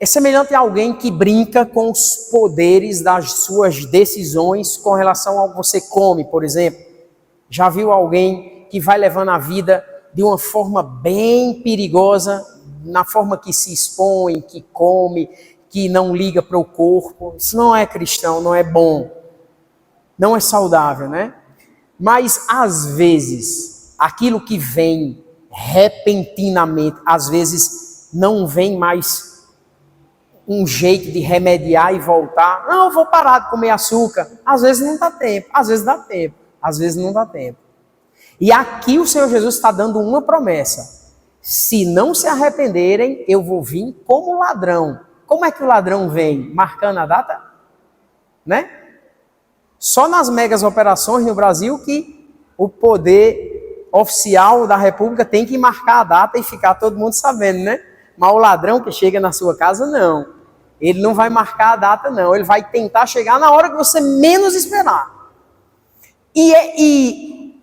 semelhante a alguém que brinca com os poderes das suas decisões com relação ao que você come, por exemplo. Já viu alguém que vai levando a vida de uma forma bem perigosa, na forma que se expõe, que come, que não liga para o corpo? Isso não é cristão, não é bom, não é saudável, né? Mas, às vezes, aquilo que vem repentinamente, às vezes não vem mais um jeito de remediar e voltar. Não, eu vou parar de comer açúcar. Às vezes não dá tempo, às vezes dá tempo, às vezes não dá tempo. E aqui o Senhor Jesus está dando uma promessa. Se não se arrependerem, eu vou vir como ladrão. Como é que o ladrão vem? Marcando a data? Né? Só nas megas operações no Brasil que o poder oficial da República tem que marcar a data e ficar todo mundo sabendo, né? Mas o ladrão que chega na sua casa, não. Ele não vai marcar a data, não. Ele vai tentar chegar na hora que você menos esperar. E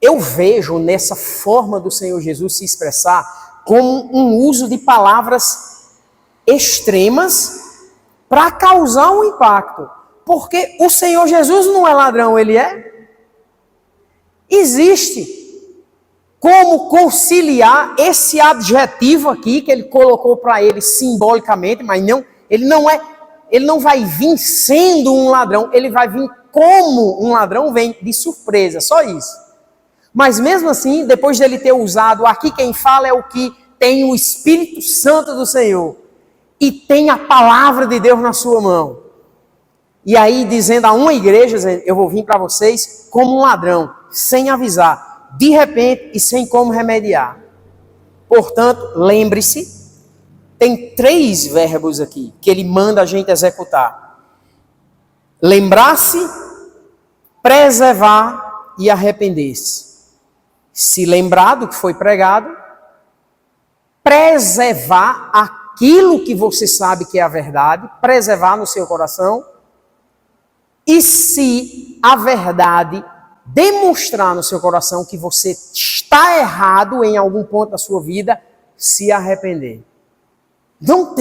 eu vejo nessa forma do Senhor Jesus se expressar como um uso de palavras extremas para causar um impacto. Porque o Senhor Jesus não é ladrão, ele é? Existe como conciliar esse adjetivo aqui que ele colocou para ele simbolicamente, mas não, ele não vai vir sendo um ladrão, ele vai vir como um ladrão vem, de surpresa, só isso. Mas mesmo assim, depois dele ter usado, aqui quem fala é o que tem o Espírito Santo do Senhor e tem a palavra de Deus na sua mão. E aí dizendo a uma igreja, eu vou vir para vocês como um ladrão, sem avisar, de repente e sem como remediar. Portanto, lembre-se, tem 3 verbos aqui que ele manda a gente executar. Lembrar-se, preservar e arrepender-se. Se lembrar do que foi pregado, preservar aquilo que você sabe que é a verdade, preservar no seu coração, e se a verdade demonstrar no seu coração que você está errado em algum ponto da sua vida, se arrepender. Não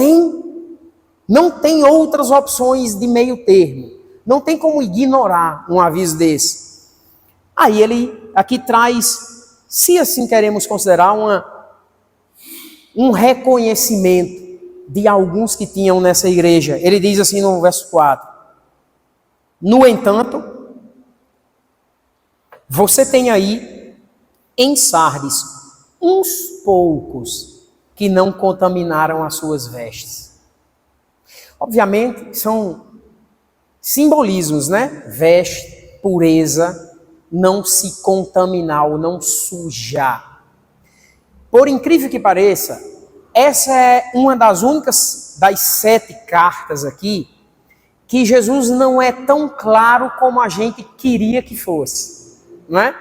tem outras opções de meio termo. Não tem como ignorar um aviso desse. Aí ele aqui traz, se assim queremos considerar, um reconhecimento de alguns que tinham nessa igreja. Ele diz assim no verso 4: no entanto, você tem aí em Sardes uns poucos que não contaminaram as suas vestes. Obviamente, são simbolismos, né? Veste, pureza, não se contaminar ou não sujar. Por incrível que pareça, essa é uma das únicas das 7 cartas aqui que Jesus não é tão claro como a gente queria que fosse, não é?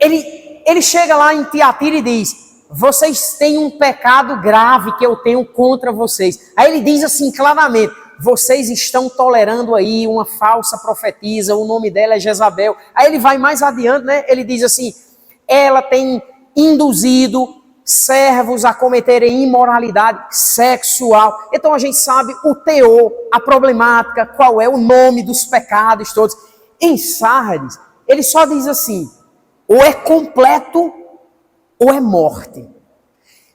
Ele chega lá em Tiatira e diz: vocês têm um pecado grave que eu tenho contra vocês. Aí ele diz assim claramente: vocês estão tolerando aí uma falsa profetisa, o nome dela é Jezabel. Aí ele vai mais adiante, né? Ele diz assim: ela tem induzido servos a cometerem imoralidade sexual. Então a gente sabe o teor, a problemática, qual é o nome dos pecados todos. Em Sardes, ele só diz assim: ou é completo ou é morte.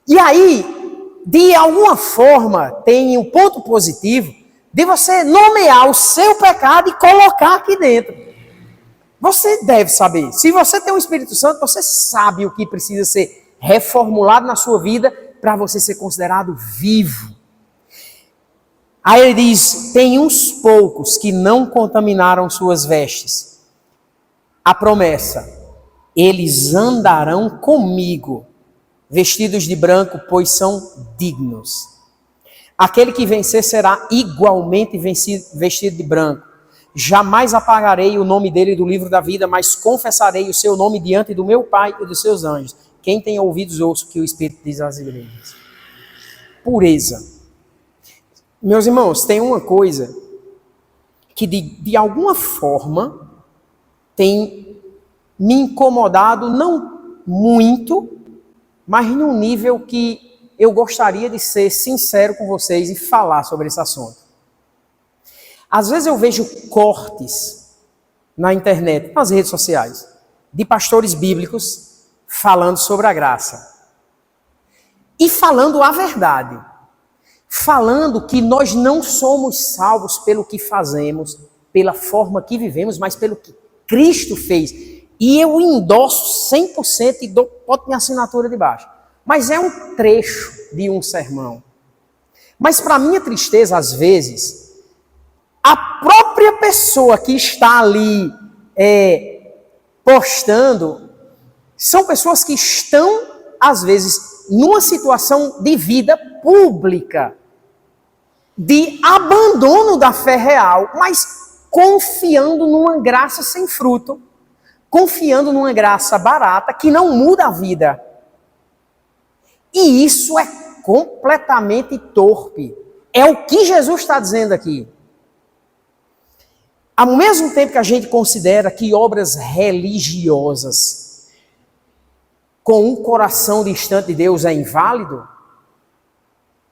E aí, de alguma forma, tem um ponto positivo de você nomear o seu pecado e colocar aqui dentro. Você deve saber. Se você tem o Espírito Santo, você sabe o que precisa ser reformulado na sua vida para você ser considerado vivo. Aí ele diz: tem uns poucos que não contaminaram suas vestes. A promessa: eles andarão comigo, vestidos de branco, pois são dignos. Aquele que vencer será igualmente vestido de branco. Jamais apagarei o nome dele do livro da vida, mas confessarei o seu nome diante do meu Pai e dos seus anjos. Quem tem ouvidos, ouça o que o Espírito diz às igrejas. Pureza. Meus irmãos, tem uma coisa que de alguma forma tem me incomodado, não muito, mas num nível que eu gostaria de ser sincero com vocês e falar sobre esse assunto. Às vezes eu vejo cortes na internet, nas redes sociais, de pastores bíblicos falando sobre a graça. E falando a verdade. Falando que nós não somos salvos pelo que fazemos, pela forma que vivemos, mas pelo que Cristo fez. E eu endosso 100% e boto minha assinatura de baixo. Mas é um trecho de um sermão. Mas para minha tristeza, às vezes, a própria pessoa que está ali postando, são pessoas que estão, às vezes, numa situação de vida pública, de abandono da fé real, mas confiando numa graça sem fruto, confiando numa graça barata que não muda a vida. E isso é completamente torpe. É o que Jesus está dizendo aqui. Ao mesmo tempo que a gente considera que obras religiosas com um coração distante de Deus é inválido,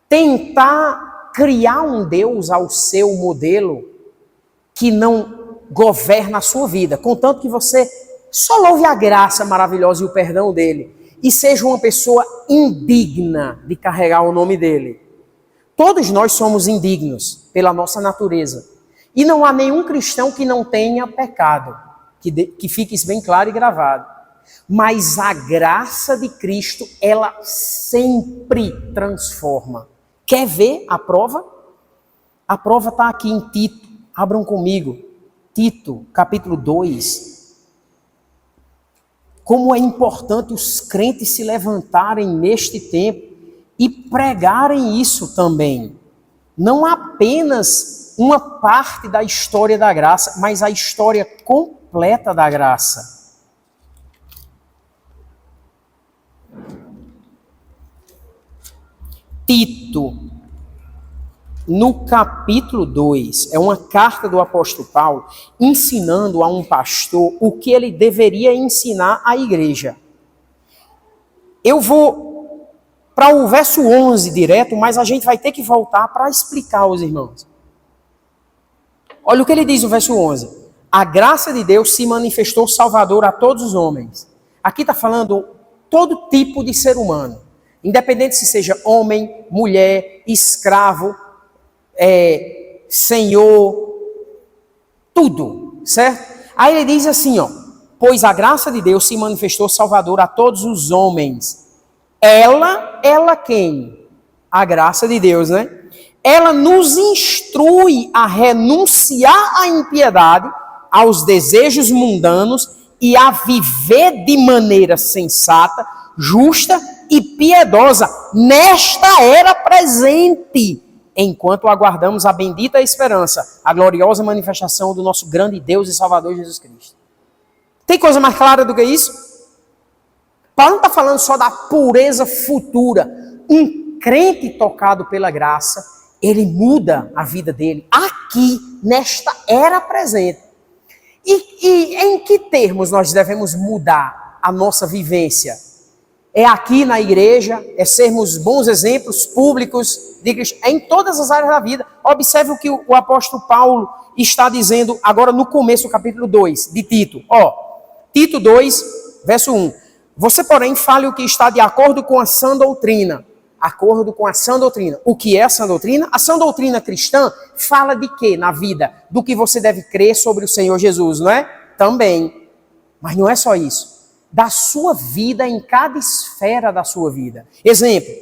tentar criar um Deus ao seu modelo que não governa a sua vida, contanto que você só louve a graça maravilhosa e o perdão dele, e seja uma pessoa indigna de carregar o nome dele. Todos nós somos indignos pela nossa natureza. E não há nenhum cristão que não tenha pecado, que fique isso bem claro e gravado. Mas a graça de Cristo, ela sempre transforma. Quer ver a prova? A prova está aqui em Tito. Abram comigo. Tito, capítulo 2. Como é importante os crentes se levantarem neste tempo e pregarem isso também. Não apenas uma parte da história da graça, mas a história completa da graça. Tito, no capítulo 2, é uma carta do apóstolo Paulo ensinando a um pastor o que ele deveria ensinar à igreja. Eu vou para o verso 11 direto, mas a gente vai ter que voltar para explicar aos irmãos. Olha o que ele diz no verso 11. A graça de Deus se manifestou salvadora a todos os homens. Aqui está falando todo tipo de ser humano. Independente se seja homem, mulher, escravo, senhor, tudo, certo? Aí ele diz assim, ó, pois a graça de Deus se manifestou salvadora a todos os homens. Ela quem? A graça de Deus, né? Ela nos instrui a renunciar à impiedade, aos desejos mundanos e a viver de maneira sensata, justa e piedosa nesta era presente, enquanto aguardamos a bendita esperança, a gloriosa manifestação do nosso grande Deus e Salvador Jesus Cristo. Tem coisa mais clara do que isso? Paulo não está falando só da pureza futura. Um crente tocado pela graça, ele muda a vida dele aqui, nesta era presente. E em que termos nós devemos mudar a nossa vivência? É aqui na igreja, é sermos bons exemplos públicos de Cristo, é em todas as áreas da vida. Observe o que o apóstolo Paulo está dizendo agora no começo do capítulo 2 de Tito. Tito 2, verso 1. Você, porém, fale o que está de acordo com a sã doutrina. Acordo com a sã doutrina. O que é a sã doutrina? A sã doutrina cristã fala de quê na vida? Do que você deve crer sobre o Senhor Jesus, não é? Também. Mas não é só isso. Da sua vida em cada esfera da sua vida. Exemplo,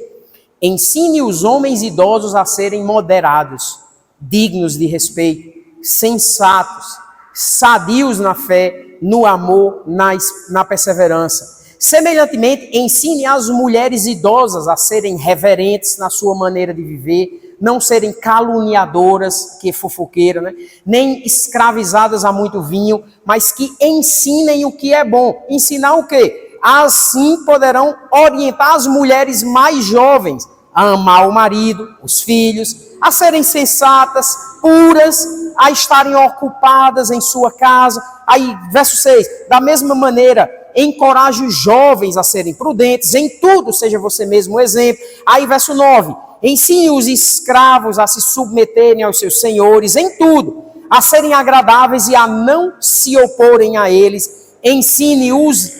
ensine os homens idosos a serem moderados, dignos de respeito, sensatos, sadios na fé, no amor, na perseverança. Semelhantemente, ensine as mulheres idosas a serem reverentes na sua maneira de viver, não serem caluniadoras, que é fofoqueira, né? Nem escravizadas a muito vinho, mas que ensinem o que é bom. Ensinar o quê? Assim poderão orientar as mulheres mais jovens a amar o marido, os filhos, a serem sensatas, puras, a estarem ocupadas em sua casa. Aí, verso 6, da mesma maneira, encoraje os jovens a serem prudentes, em tudo seja você mesmo um exemplo. Aí, verso 9, ensine os escravos a se submeterem aos seus senhores, em tudo, a serem agradáveis e a não se oporem a eles. Ensine-os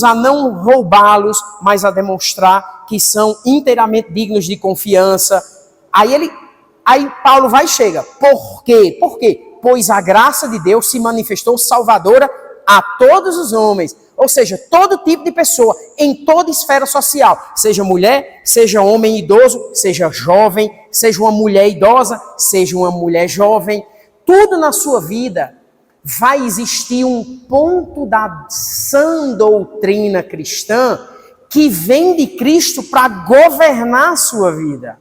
a não roubá-los, mas a demonstrar que são inteiramente dignos de confiança. Aí Paulo vai e chega. Por quê? Por quê? Pois a graça de Deus se manifestou salvadora a todos os homens, ou seja, todo tipo de pessoa, em toda esfera social, seja mulher, seja homem idoso, seja jovem, seja uma mulher idosa, seja uma mulher jovem, tudo na sua vida vai existir um ponto da sã doutrina cristã que vem de Cristo para governar a sua vida.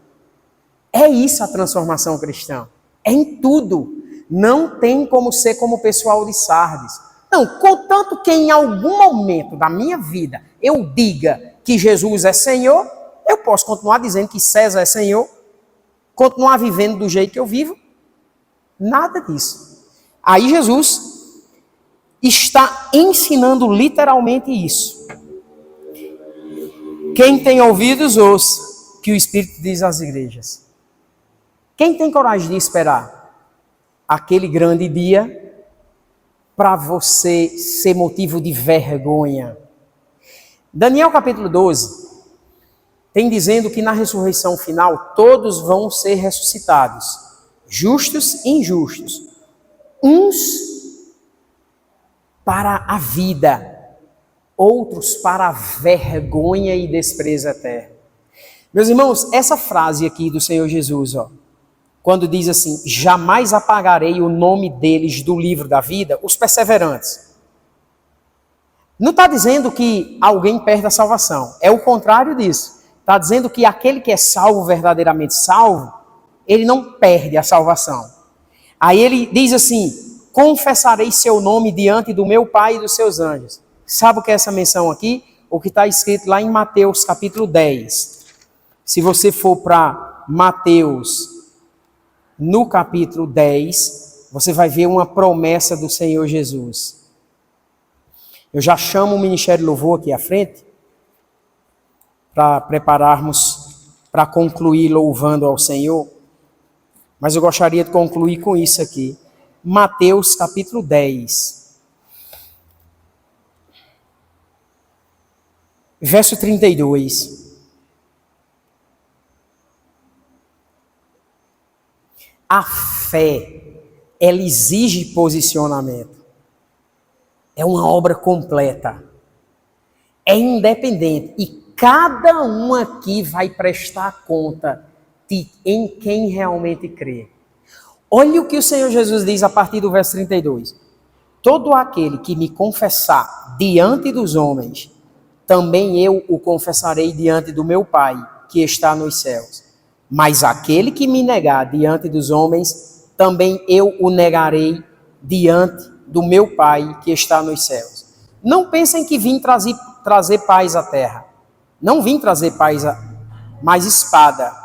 É isso a transformação cristã, é em tudo. Não tem como ser como o pessoal de Sardes. Não, contanto que em algum momento da minha vida eu diga que Jesus é Senhor, eu posso continuar dizendo que César é Senhor, continuar vivendo do jeito que eu vivo. Nada disso. Aí Jesus está ensinando literalmente isso. Quem tem ouvidos, ouça, que o Espírito diz às igrejas. Quem tem coragem de esperar aquele grande dia para você ser motivo de vergonha? Daniel capítulo 12 tem dizendo que na ressurreição final todos vão ser ressuscitados, justos e injustos, uns para a vida, outros para a vergonha e desprezo eterno. Meus irmãos, essa frase aqui do Senhor Jesus, quando diz assim, jamais apagarei o nome deles do livro da vida, os perseverantes. Não está dizendo que alguém perde a salvação, é o contrário disso. Está dizendo que aquele que é salvo, verdadeiramente salvo, ele não perde a salvação. Aí ele diz assim, confessarei seu nome diante do meu Pai e dos seus anjos. Sabe o que é essa menção aqui? O que está escrito lá em Mateus capítulo 10. Se você for para Mateus no capítulo 10, você vai ver uma promessa do Senhor Jesus. Eu já chamo o Ministério Louvor aqui à frente, para prepararmos para concluir louvando ao Senhor. Mas eu gostaria de concluir com isso aqui. Mateus capítulo 10. Verso 32. A fé, ela exige posicionamento. É uma obra completa. É independente. E cada um aqui vai prestar conta em quem realmente crê. Olha o que o Senhor Jesus diz a partir do verso 32. Todo aquele que me confessar diante dos homens, também eu o confessarei diante do meu Pai, que está nos céus. Mas aquele que me negar diante dos homens, também eu o negarei diante do meu Pai, que está nos céus. Não pensem que vim trazer paz à terra. Não vim trazer paz, mas espada.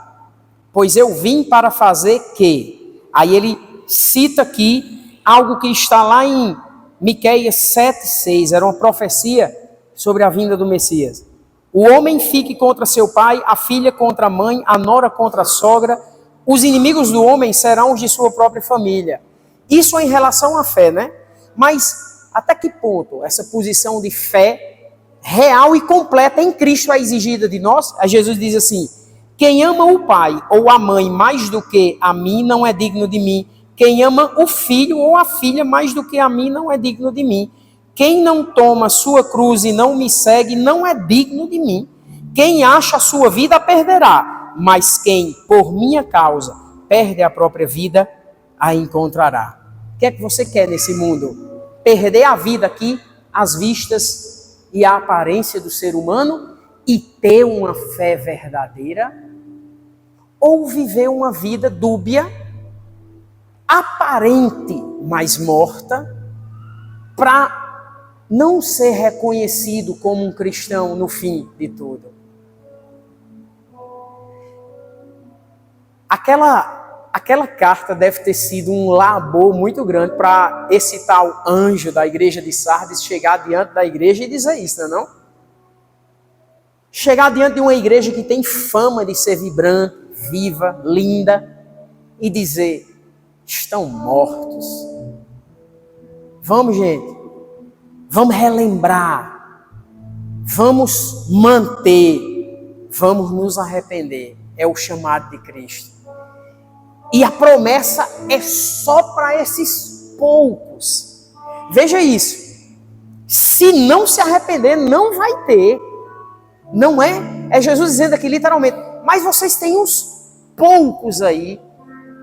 Pois eu vim para fazer que... Aí ele cita aqui algo que está lá em Miqueias 7:6. Era uma profecia sobre a vinda do Messias. O homem fique contra seu pai, a filha contra a mãe, a nora contra a sogra. Os inimigos do homem serão os de sua própria família. Isso é em relação à fé, né? Mas até que ponto essa posição de fé real e completa em Cristo é exigida de nós? Aí Jesus diz assim: quem ama o pai ou a mãe mais do que a mim não é digno de mim. Quem ama o filho ou a filha mais do que a mim não é digno de mim. Quem não toma sua cruz e não me segue não é digno de mim. Quem acha a sua vida a perderá, mas quem, por minha causa, perde a própria vida, a encontrará. O que é que você quer nesse mundo? Perder a vida aqui, as vistas e a aparência do ser humano e ter uma fé verdadeira? Ou viver uma vida dúbia, aparente, mas morta, para não ser reconhecido como um cristão no fim de tudo? Aquela carta deve ter sido um labor muito grande para esse tal anjo da igreja de Sardes chegar diante da igreja e dizer isso, não é? Chegar diante de uma igreja que tem fama de ser vibrante, viva, linda, e dizer: estão mortos. Vamos, gente. Vamos relembrar, vamos manter, vamos nos arrepender. É o chamado de Cristo. E a promessa é só para esses poucos. Veja isso. Se não se arrepender, não vai ter. Não é? É Jesus dizendo aqui literalmente: mas vocês têm uns poucos aí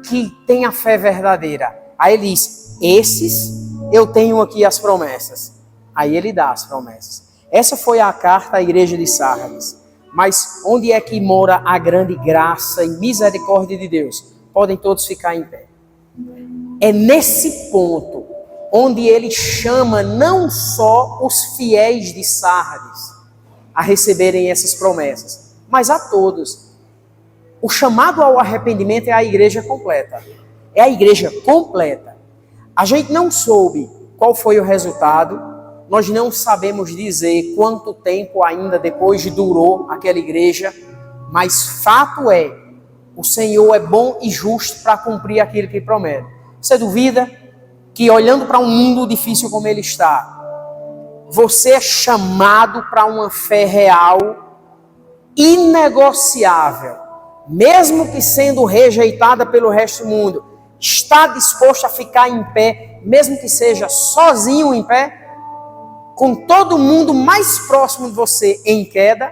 que têm a fé verdadeira. Aí ele diz: esses eu tenho aqui as promessas. Aí ele dá as promessas. Essa foi a carta à igreja de Sardes. Mas onde é que mora a grande graça e misericórdia de Deus? Podem todos ficar em pé. É nesse ponto onde ele chama não só os fiéis de Sardes a receberem essas promessas, mas a todos. O chamado ao arrependimento é a igreja completa. É a igreja completa. A gente não soube qual foi o resultado. Nós não sabemos dizer quanto tempo ainda depois durou aquela igreja, mas fato é, o Senhor é bom e justo para cumprir aquilo que promete. Você duvida que, olhando para um mundo difícil como ele está, você é chamado para uma fé real, inegociável, mesmo que sendo rejeitada pelo resto do mundo, está disposto a ficar em pé, mesmo que seja sozinho em pé, com todo mundo mais próximo de você em queda?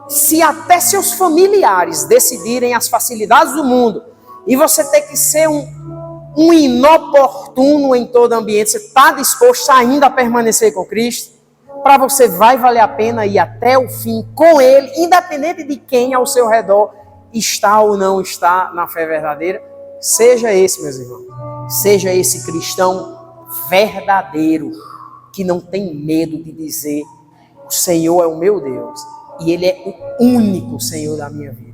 Se até seus familiares decidirem as facilidades do mundo e você ter que ser um inoportuno em todo ambiente, você está disposto ainda a permanecer com Cristo? Para você vai valer a pena ir até o fim com Ele, independente de quem ao seu redor está ou não está na fé verdadeira? Seja esse, meus irmãos, seja esse cristão verdadeiro, que não tem medo de dizer: o Senhor é o meu Deus e Ele é o único Senhor da minha vida.